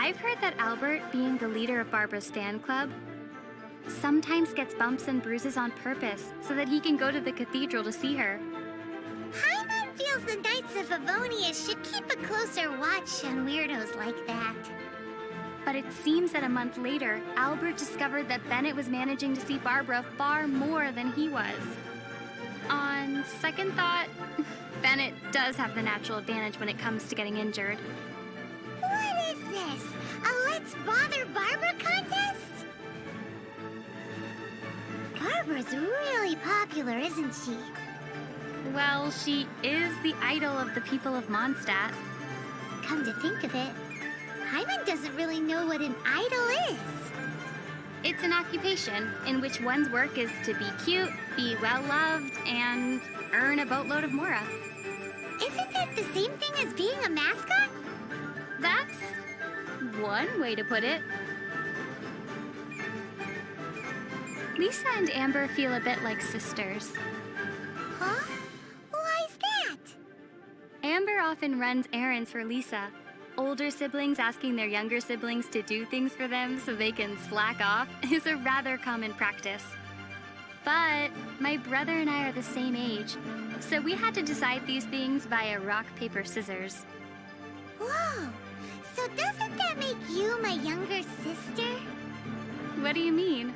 I've heard that Albert, being the leader of Barbara's fan club, sometimes gets bumps and bruises on purpose so that he can go to the cathedral to see her. Paimon feels the Knights of Favonius should keep a closer watch on weirdos like that. But it seems that a month later, Albert discovered that Bennett was managing to see Barbara far more than he was. On second thought, Bennett does have the natural advantage when it comes to getting injured. What is this? A Let's Bother Barbara contest? Barbara's really popular, isn't she? Well, she is the idol of the people of Mondstadt. Come to think of it, Paimon doesn't really know what an idol is. It's an occupation in which one's work is to be cute, be well-loved, and earn a boatload of mora. Isn't that the same thing as being a mascot? That's one way to put it. Lisa and Amber feel a bit like sisters. Huh? Why's that? Amber often runs errands for Lisa. Older siblings asking their younger siblings to do things for them so they can slack off is a rather common practice. But my brother and I are the same age, so we had to decide these things via rock, paper, scissors. Whoa! So doesn't that make you my younger sister? What do you mean?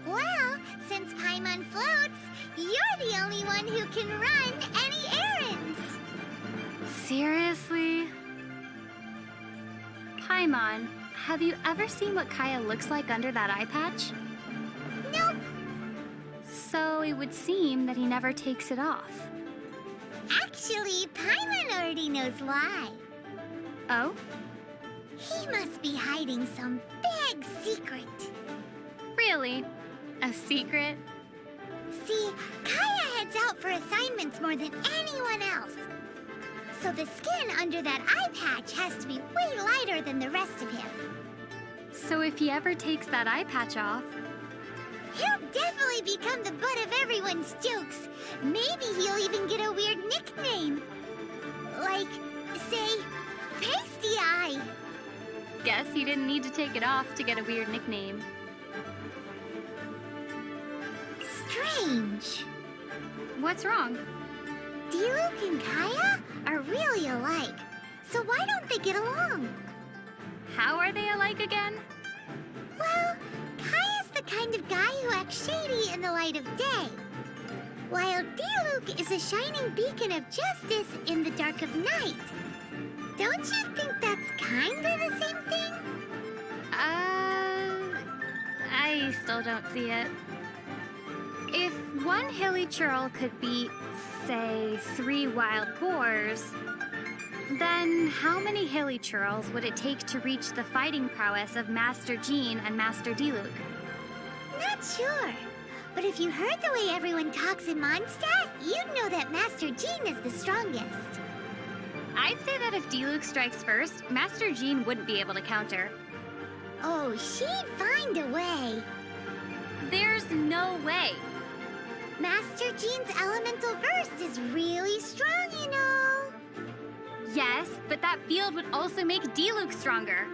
Well, since Paimon floats, you're the only one who can run any errands. Seriously? Paimon, have you ever seen what Kaya looks like under that eye patch? Nope. So it would seem that he never takes it off. Actually, Paimon already knows why. Oh? He must be hiding some big secret. Really? A secret? See, Kaya heads out for assignments more than anyone else. So the skin under that eye patch has to be way lighter than the rest of him. So if he ever takes that eye patch off... He'll definitely become the butt of everyone's jokes. Maybe he'll even get a weird nickname. Like, say, Pasty Eye. Guess he didn't need to take it off to get a weird nickname. Strange. What's wrong? Diluc and Kaya are really alike, so why don't they get along? How are they alike again? Well, Kaya's the kind of guy who acts shady in the light of day, while Diluc is a shining beacon of justice in the dark of night. Don't you think that's kinda the same thing? I still don't see it. If one hilly churl could beat, say, 3 wild boars, then how many hilly churls would it take to reach the fighting prowess of Master Jean and Master Diluc? Not sure. But if you heard the way everyone talks in Mondstadt, you'd know that Master Jean is the strongest. I'd say that if Diluc strikes first, Master Jean wouldn't be able to counter. Oh, she'd find a way. There's no way. Master Jean's elemental burst is really strong, you know. Yes, but that field would also make Diluc stronger.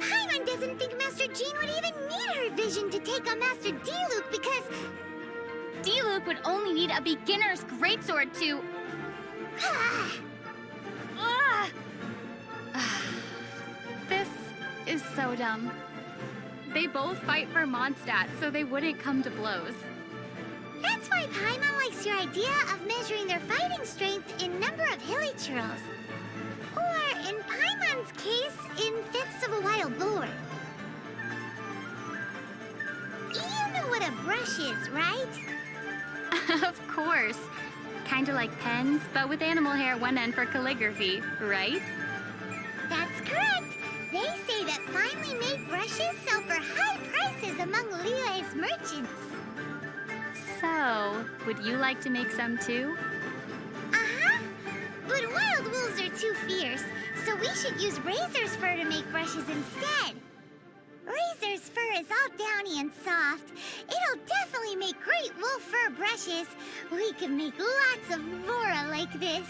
Paimon doesn't think Master Jean would even need her vision to take on Master Diluc because... Diluc would only need a beginner's greatsword to... This is so dumb. They both fight for Mondstadt, so they wouldn't come to blows. That's why Paimon likes your idea of measuring their fighting strength in number of hilly churls. Or, in Paimon's case, in fifths of a wild boar. You know what a brush is, right? Of course. Kinda like pens, but with animal hair at one end for calligraphy, right? That's correct. They say that finely made brushes sell for high prices among Lille's merchants. So, would you like to make some too? Uh-huh. But wild wolves are too fierce, so we should use Razor's fur to make brushes instead. Razor's fur is all downy and soft. It'll definitely make great wolf fur brushes. We can make lots of Vora like this.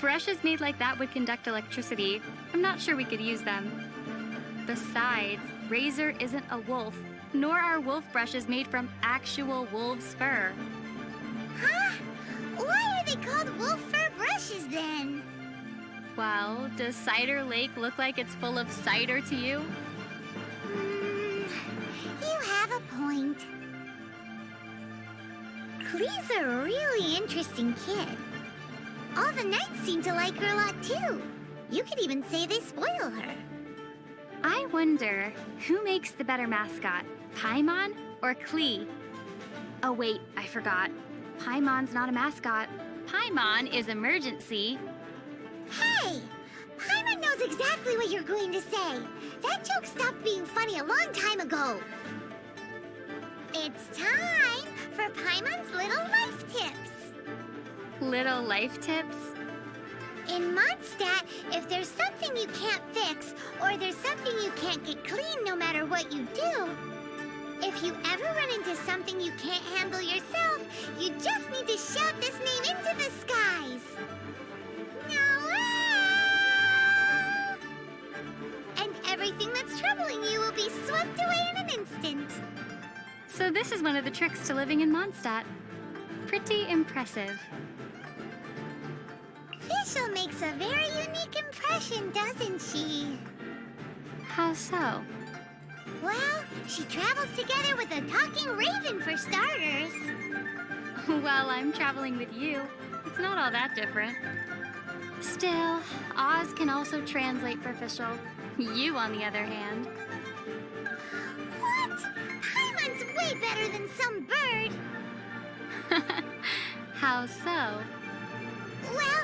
Brushes made like that would conduct electricity. I'm not sure we could use them. Besides, Razor isn't a wolf, nor are wolf brushes made from actual wolf's fur. Huh? Why are they called wolf fur brushes then? Well, does Cider Lake look like it's full of cider to you? You have a point. Klee's a really interesting kid. All the knights seem to like her a lot too. You could even say they spoil her. I wonder, who makes the better mascot, Paimon or Klee? Oh wait, I forgot. Paimon's not a mascot. Paimon is emergency. Hey! Paimon knows exactly what you're going to say. That joke stopped being funny a long time ago. It's time for Paimon's Little Life Tips. Little life tips? In Mondstadt, if there's something you can't fix, or there's something you can't get clean no matter what you do, if you ever run into something you can't handle yourself, you just need to shout this name into the skies. Noelle! And everything that's troubling you will be swept away in an instant. So this is one of the tricks to living in Mondstadt. Pretty impressive. Fischl makes a very unique impression, doesn't she? How so? Well, she travels together with a talking raven for starters. Well, I'm traveling with you. It's not all that different. Still, Oz can also translate for Fischl. You, on the other hand. What? Paimon's way better than some bird. How so? Well,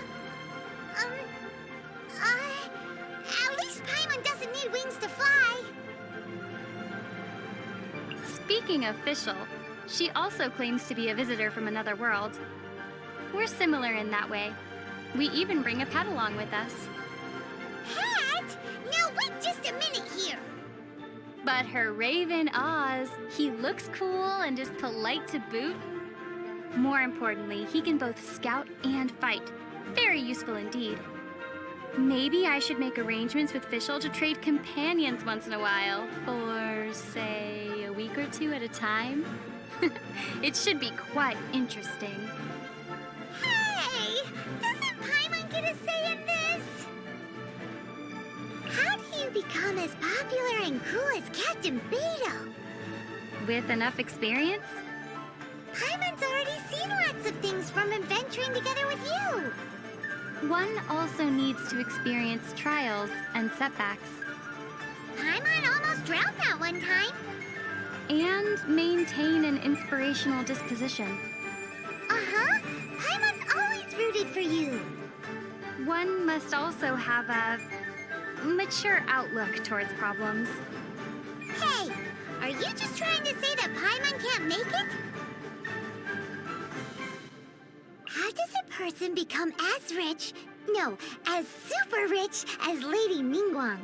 at least Paimon doesn't need wings to fly. Speaking of Fischl, she also claims to be a visitor from another world. We're similar in that way. We even bring a pet along with us. Pet? Now wait just a minute here. But her raven Oz, he looks cool and is polite to boot. More importantly, he can both scout and fight. Very useful indeed. Maybe I should make arrangements with Fischl to trade companions once in a while, for, say, a week or two at a time. It should be quite interesting. Hey! Doesn't Paimon get a say in this? How do you become as popular and cool as Captain Beto? With enough experience? Paimon's already seen lots of things from adventuring together with you. One also needs to experience trials and setbacks. Paimon almost drowned that one time. And maintain an inspirational disposition. Uh-huh. Paimon's always rooted for you. One must also have a mature outlook towards problems. Hey, are you just trying to say that Paimon can't make it? How does a person become as rich, no, as super rich as Lady Ningguang?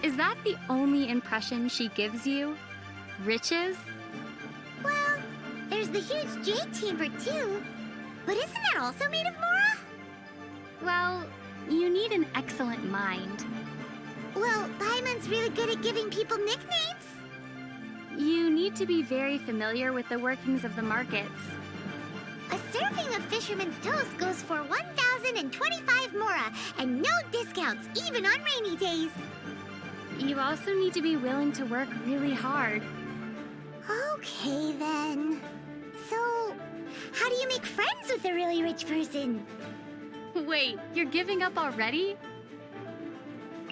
Is that the only impression she gives you? Riches? Well, there's the huge jade chamber too. But isn't that also made of Mora? Well, you need an excellent mind. Well, Paimon's really good at giving people nicknames. You need to be very familiar with the workings of the markets. A serving of Fisherman's Toast goes for 1,025 Mora, and no discounts, even on rainy days. You also need to be willing to work really hard. Okay, then. So, how do you make friends with a really rich person? Wait, you're giving up already?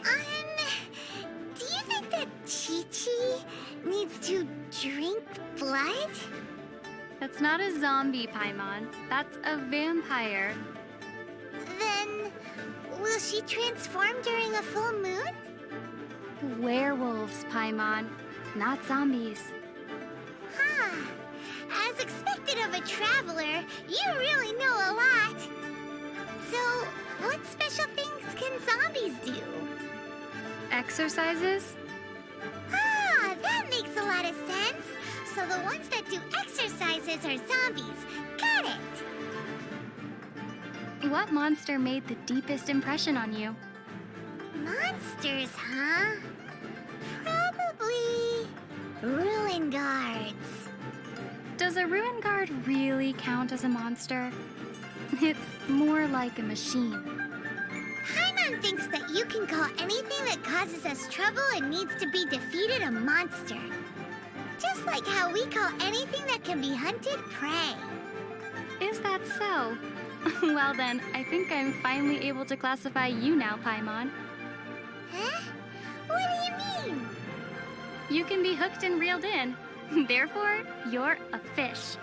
Do you think that Chi-Chi needs to drink blood? That's not a zombie, Paimon. That's a vampire. Then, will she transform during a full moon? Werewolves, Paimon, not zombies. Huh. As expected of a traveler, you really know a lot. So, what special things can zombies do? Exercises? Ah, that makes a lot of sense. So the ones that do exercises are zombies. Got it! What monster made the deepest impression on you? Monsters, huh? Probably ruin guards. Does a ruin guard really count as a monster? It's more like a machine. Paimon thinks that you can call anything that causes us trouble and needs to be defeated a monster. Just like how we call anything that can be hunted prey. Is that so? Well then, I think I'm finally able to classify you now, Paimon. Huh? What do you mean? You can be hooked and reeled in. Therefore, you're a fish.